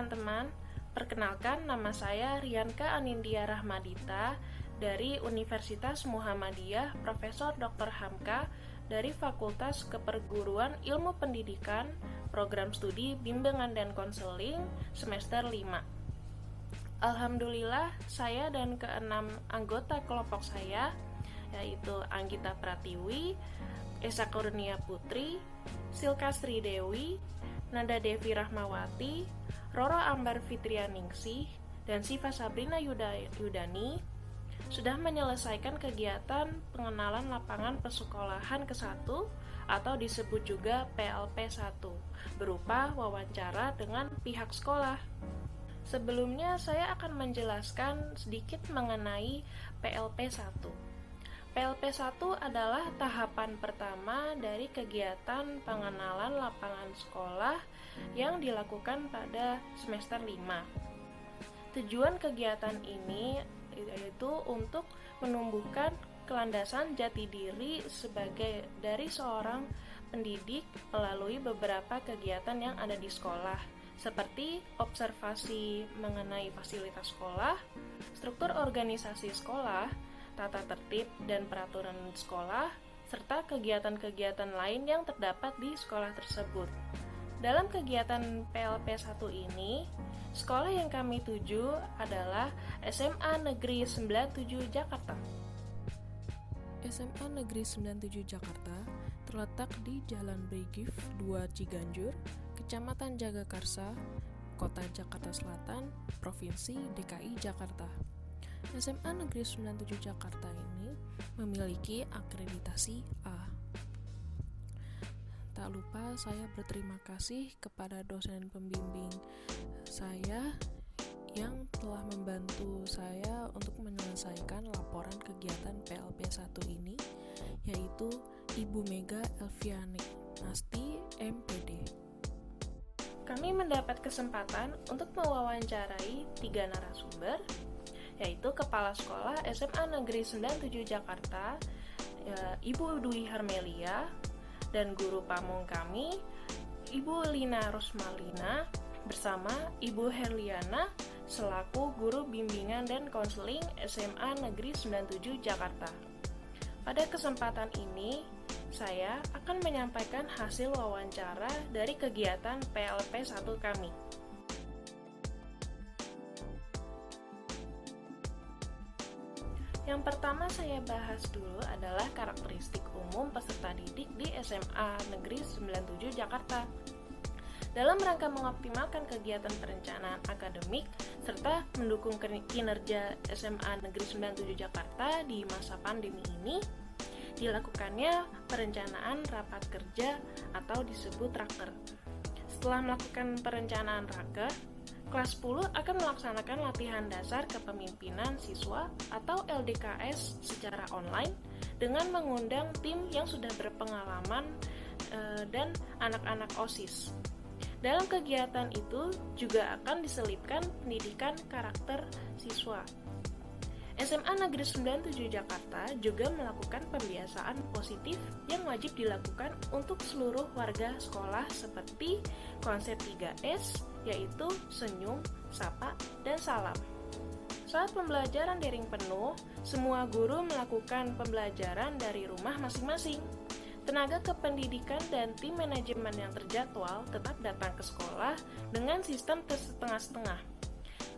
teman-teman, perkenalkan nama saya Rianka Anindya Rahmadita dari Universitas Muhammadiyah Profesor Dr. Hamka dari Fakultas Keperguruan Ilmu Pendidikan, Program Studi Bimbingan dan Konseling semester 5. Alhamdulillah, saya dan keenam anggota kelompok saya, yaitu Anggita Pratiwi, Esa Kurnia Putri, Silka Sri Dewi, Nanda Devi Rahmawati, Roro Ambar Fitrianingsih, dan Siva Sabrina Yudani sudah menyelesaikan kegiatan pengenalan lapangan persekolahan ke-1 atau disebut juga PLP-1 berupa wawancara dengan pihak sekolah. Sebelumnya saya akan menjelaskan sedikit mengenai PLP-1. PLP-1 adalah tahapan pertama dari kegiatan pengenalan lapangan sekolah yang dilakukan pada semester 5. Tujuan kegiatan ini yaitu untuk menumbuhkan kelandasan jati diri dari seorang pendidik melalui beberapa kegiatan yang ada di sekolah, seperti observasi mengenai fasilitas sekolah, struktur organisasi sekolah, tata tertib dan peraturan sekolah, serta kegiatan-kegiatan lain yang terdapat di sekolah tersebut. Dalam kegiatan PLP-1 ini, sekolah yang kami tuju adalah SMA Negeri 97 Jakarta. SMA Negeri 97 Jakarta terletak di Jalan Brigif 2 Ciganjur, Kecamatan Jagakarsa, Kota Jakarta Selatan, Provinsi DKI Jakarta. SMA Negeri 97 Jakarta ini memiliki akreditasi A. Tak lupa saya berterima kasih kepada dosen pembimbing saya yang telah membantu saya untuk menyelesaikan laporan kegiatan PLP-1 ini, yaitu Ibu Mega Elviani Nasti, MPD. Kami mendapat kesempatan untuk mewawancarai 3 narasumber, yaitu Kepala Sekolah SMA Negeri 97 Jakarta, Ibu Dwi Harmelia, dan guru pamong kami, Ibu Lina Rosmalina, bersama Ibu Herliana, selaku guru bimbingan dan konseling SMA Negeri 97 Jakarta. Pada kesempatan ini, saya akan menyampaikan hasil wawancara dari kegiatan PLP-1 kami. Yang pertama saya bahas dulu adalah karakteristik umum peserta didik di SMA Negeri 97 Jakarta. Dalam rangka mengoptimalkan kegiatan perencanaan akademik serta mendukung kinerja SMA Negeri 97 Jakarta di masa pandemi ini, dilakukannya perencanaan rapat kerja atau disebut raker. Setelah melakukan perencanaan raker, kelas 10 akan melaksanakan latihan dasar kepemimpinan siswa atau LDKS secara online dengan mengundang tim yang sudah berpengalaman dan anak-anak OSIS. Dalam kegiatan itu juga akan diselipkan pendidikan karakter siswa. SMA Negeri 97 Jakarta juga melakukan pembiasaan positif yang wajib dilakukan untuk seluruh warga sekolah seperti konsep 3S, yaitu senyum, sapa, dan salam. Saat pembelajaran daring penuh, semua guru melakukan pembelajaran dari rumah masing-masing. Tenaga kependidikan dan tim manajemen yang terjadwal tetap datang ke sekolah dengan sistem setengah-setengah.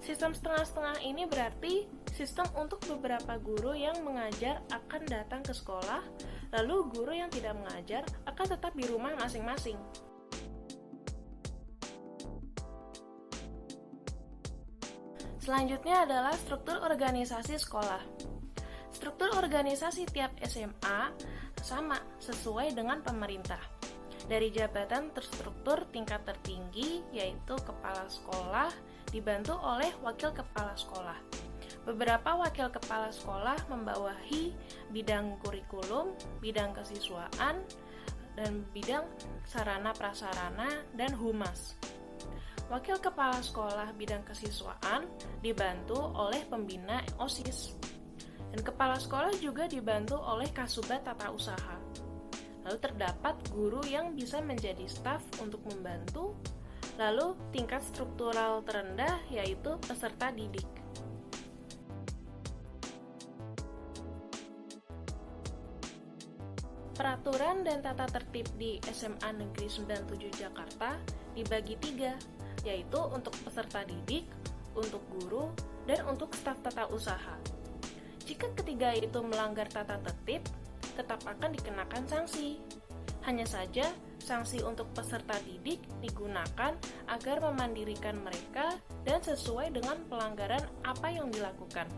Sistem setengah-setengah ini berarti sistem untuk beberapa guru yang mengajar akan datang ke sekolah, lalu guru yang tidak mengajar akan tetap di rumah masing-masing. Selanjutnya adalah struktur organisasi sekolah. Struktur organisasi tiap SMA sama sesuai dengan pemerintah. Dari jabatan terstruktur tingkat tertinggi yaitu kepala sekolah dibantu oleh wakil kepala sekolah. Beberapa wakil kepala sekolah membawahi bidang kurikulum, bidang kesiswaan, dan bidang sarana prasarana dan humas. Wakil kepala sekolah bidang kesiswaan dibantu oleh pembina OSIS. Dan kepala sekolah juga dibantu oleh Kasubag Tata Usaha. Lalu terdapat guru yang bisa menjadi staf untuk membantu. Lalu, tingkat struktural terendah yaitu peserta didik. Peraturan dan tata tertib di SMA Negeri 97 Jakarta dibagi 3, yaitu untuk peserta didik, untuk guru, dan untuk staf tata usaha. Jika ketiga itu melanggar tata tertib, tetap akan dikenakan sanksi. Hanya saja, sanksi untuk peserta didik digunakan agar memandirikan mereka dan sesuai dengan pelanggaran apa yang dilakukan.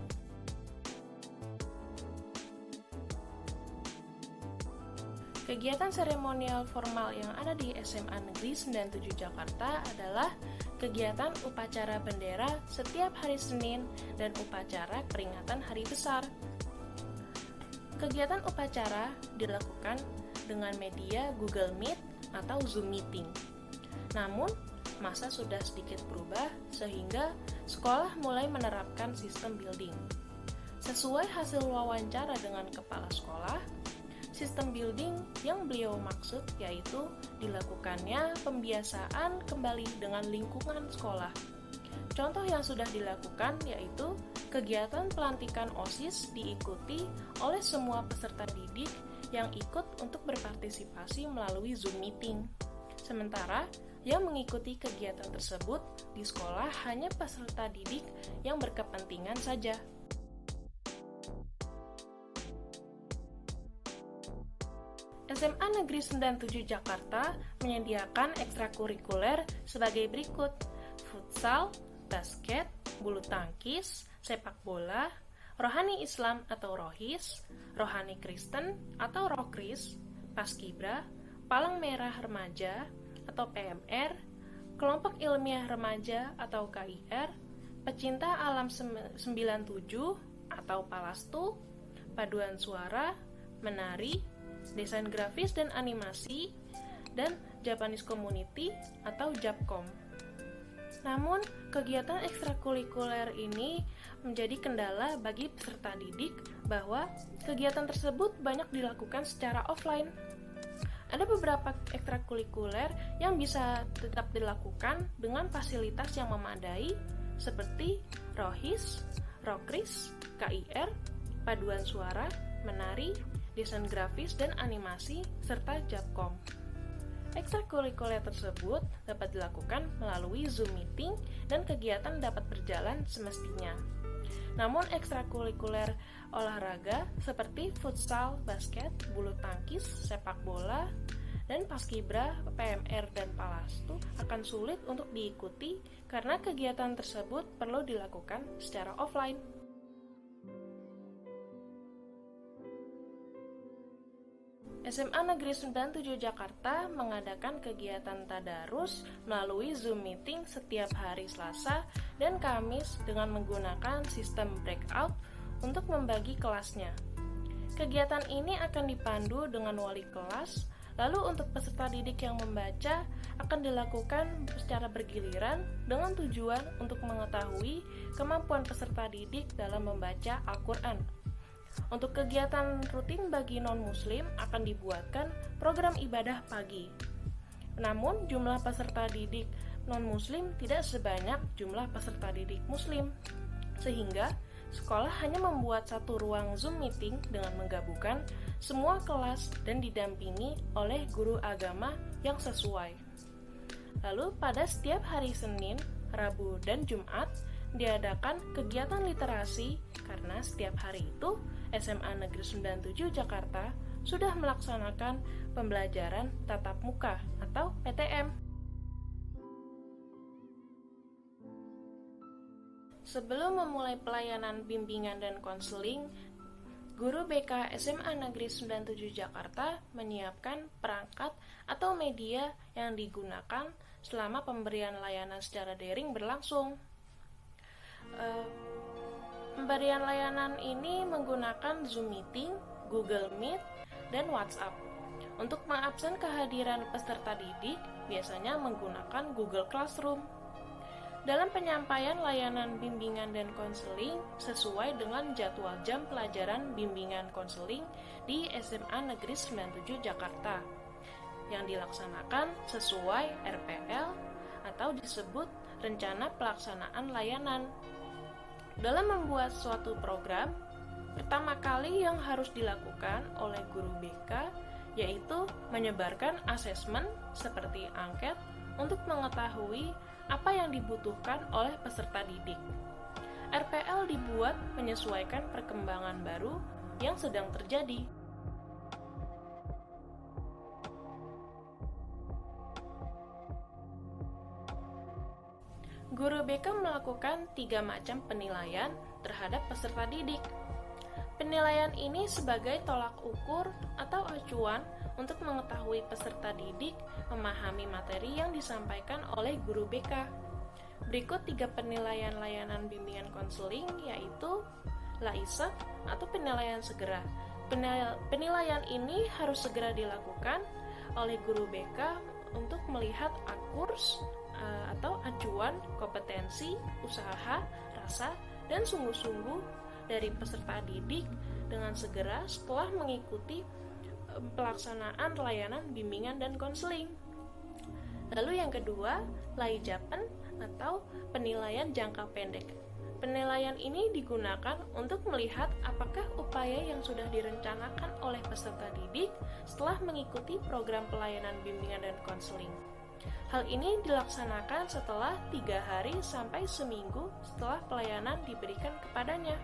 Kegiatan seremonial formal yang ada di SMA Negeri 97 Jakarta adalah kegiatan upacara bendera setiap hari Senin dan upacara peringatan hari besar. Kegiatan upacara dilakukan dengan media Google Meet atau Zoom Meeting. Namun, masa sudah sedikit berubah sehingga sekolah mulai menerapkan sistem building. Sesuai hasil wawancara dengan kepala sekolah, sistem building yang beliau maksud yaitu dilakukannya pembiasaan kembali dengan lingkungan sekolah. Contoh yang sudah dilakukan yaitu kegiatan pelantikan OSIS diikuti oleh semua peserta didik yang ikut untuk berpartisipasi melalui Zoom Meeting. Sementara yang mengikuti kegiatan tersebut di sekolah hanya peserta didik yang berkepentingan saja. SMA Negeri 97 Jakarta menyediakan ekstrakurikuler sebagai berikut: futsal, basket, bulu tangkis, sepak bola, rohani Islam atau rohis, rohani Kristen atau rokris, paskibra, palang merah remaja atau PMR, kelompok ilmiah remaja atau KIR, pecinta alam 97 atau Palastu, paduan suara, menari, desain grafis dan animasi, dan Japanese Community atau JAPCOM. Namun, kegiatan ekstrakurikuler ini menjadi kendala bagi peserta didik bahwa kegiatan tersebut banyak dilakukan secara offline. Ada beberapa ekstrakurikuler yang bisa tetap dilakukan dengan fasilitas yang memadai seperti rohis, rokris, KIR, paduan suara, menari, desain grafis dan animasi, serta JAPCOM. Ekstrakurikuler tersebut dapat dilakukan melalui Zoom Meeting dan kegiatan dapat berjalan semestinya. Namun ekstrakurikuler olahraga seperti futsal, basket, bulu tangkis, sepak bola, dan paskibra, PMR, dan Palastu akan sulit untuk diikuti karena kegiatan tersebut perlu dilakukan secara offline. SMA Negeri 97 Jakarta mengadakan kegiatan tadarus melalui Zoom Meeting setiap hari Selasa dan Kamis dengan menggunakan sistem breakout untuk membagi kelasnya. Kegiatan ini akan dipandu dengan wali kelas, lalu untuk peserta didik yang membaca akan dilakukan secara bergiliran dengan tujuan untuk mengetahui kemampuan peserta didik dalam membaca Al-Quran. Untuk kegiatan rutin bagi non-muslim akan dibuatkan program ibadah pagi. Namun, jumlah peserta didik non-muslim tidak sebanyak jumlah peserta didik muslim, sehingga sekolah hanya membuat satu ruang Zoom Meeting dengan menggabungkan semua kelas dan didampingi oleh guru agama yang sesuai. Lalu, pada setiap hari Senin, Rabu, dan Jumat, diadakan kegiatan literasi karena setiap hari itu SMA Negeri 97 Jakarta sudah melaksanakan pembelajaran tatap muka atau PTM. Sebelum memulai pelayanan bimbingan dan konseling, guru BK SMA Negeri 97 Jakarta menyiapkan perangkat atau media yang digunakan selama pemberian layanan secara daring berlangsung. Pemberian layanan ini menggunakan Zoom Meeting, Google Meet, dan WhatsApp. Untuk mengabsen kehadiran peserta didik, biasanya menggunakan Google Classroom. Dalam penyampaian layanan bimbingan dan konseling sesuai dengan jadwal jam pelajaran bimbingan konseling di SMA Negeri 97 Jakarta yang dilaksanakan sesuai RPL atau disebut rencana pelaksanaan layanan. Dalam membuat suatu program, pertama kali yang harus dilakukan oleh guru BK yaitu menyebarkan asesmen seperti angket untuk mengetahui apa yang dibutuhkan oleh peserta didik. RPL dibuat menyesuaikan perkembangan baru yang sedang terjadi. Guru BK melakukan 3 macam penilaian terhadap peserta didik. Penilaian ini sebagai tolak ukur atau acuan untuk mengetahui peserta didik memahami materi yang disampaikan oleh guru BK. Berikut 3 penilaian layanan bimbingan konseling, yaitu LAISEK atau penilaian segera. Penilaian ini harus segera dilakukan oleh guru BK untuk melihat akurs atau acuan kompetensi, usaha, rasa, dan sungguh-sungguh dari peserta didik dengan segera setelah mengikuti pelaksanaan layanan bimbingan dan konseling. Lalu yang kedua, LAIJAPEN atau penilaian jangka pendek. Penilaian ini digunakan untuk melihat apakah upaya yang sudah direncanakan oleh peserta didik setelah mengikuti program pelayanan bimbingan dan konseling. Hal ini dilaksanakan setelah 3 hari sampai seminggu setelah pelayanan diberikan kepadanya.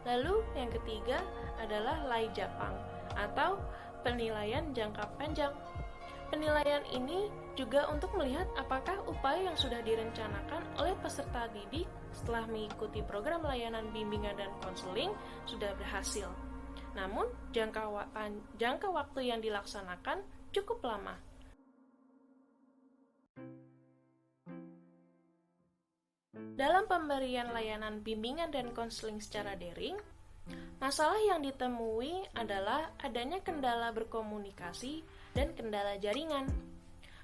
Lalu yang ketiga adalah LAIJAPANG atau penilaian jangka panjang. Penilaian ini juga untuk melihat apakah upaya yang sudah direncanakan oleh peserta didik setelah mengikuti program layanan bimbingan dan konseling sudah berhasil. Namun, jangka waktu yang dilaksanakan cukup lama. Dalam pemberian layanan bimbingan dan konseling secara daring, masalah yang ditemui adalah adanya kendala berkomunikasi dan kendala jaringan.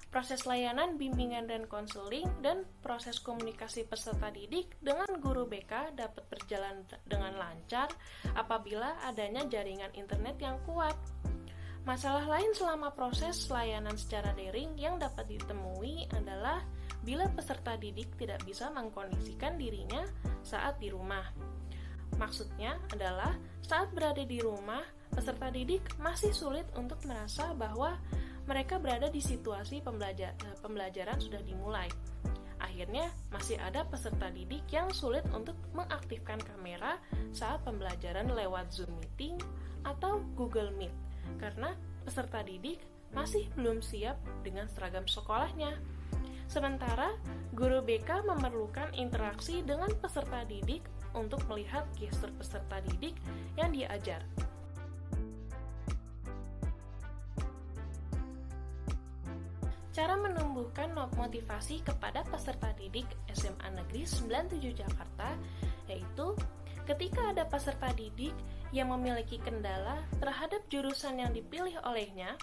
Proses layanan bimbingan dan konseling dan proses komunikasi peserta didik dengan guru BK dapat berjalan dengan lancar apabila adanya jaringan internet yang kuat. Masalah lain selama proses layanan secara daring yang dapat ditemui adalah bila peserta didik tidak bisa mengkondisikan dirinya saat di rumah. Maksudnya adalah saat berada di rumah, peserta didik masih sulit untuk merasa bahwa mereka berada di situasi pembelajaran sudah dimulai. Akhirnya, masih ada peserta didik yang sulit untuk mengaktifkan kamera saat pembelajaran lewat Zoom Meeting atau Google Meet, karena peserta didik masih belum siap dengan seragam sekolahnya. Sementara, guru BK memerlukan interaksi dengan peserta didik untuk melihat gestur peserta didik yang diajar. Cara menumbuhkan motivasi kepada peserta didik SMA Negeri 97 Jakarta yaitu ketika ada peserta didik yang memiliki kendala terhadap jurusan yang dipilih olehnya,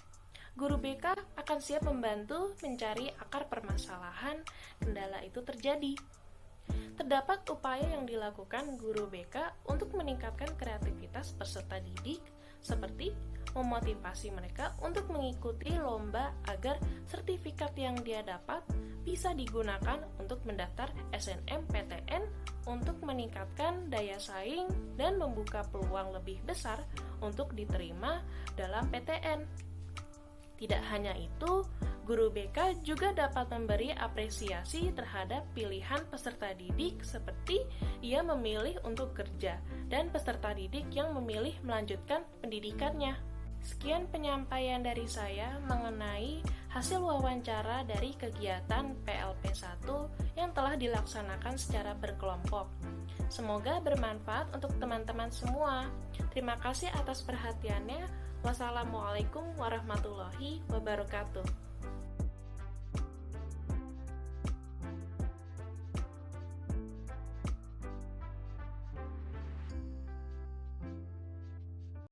guru BK akan siap membantu mencari akar permasalahan kendala itu terjadi. Terdapat upaya yang dilakukan guru BK untuk meningkatkan kreativitas peserta didik seperti memotivasi mereka untuk mengikuti lomba agar sertifikat yang dia dapat bisa digunakan untuk mendaftar SNMPTN untuk meningkatkan daya saing dan membuka peluang lebih besar untuk diterima dalam PTN. Tidak hanya itu, guru BK juga dapat memberi apresiasi terhadap pilihan peserta didik seperti ia memilih untuk kerja dan peserta didik yang memilih melanjutkan pendidikannya. Sekian penyampaian dari saya mengenai hasil wawancara dari kegiatan PLP1 yang telah dilaksanakan secara berkelompok. Semoga bermanfaat untuk teman-teman semua. Terima kasih atas perhatiannya. Wassalamualaikum warahmatullahi wabarakatuh.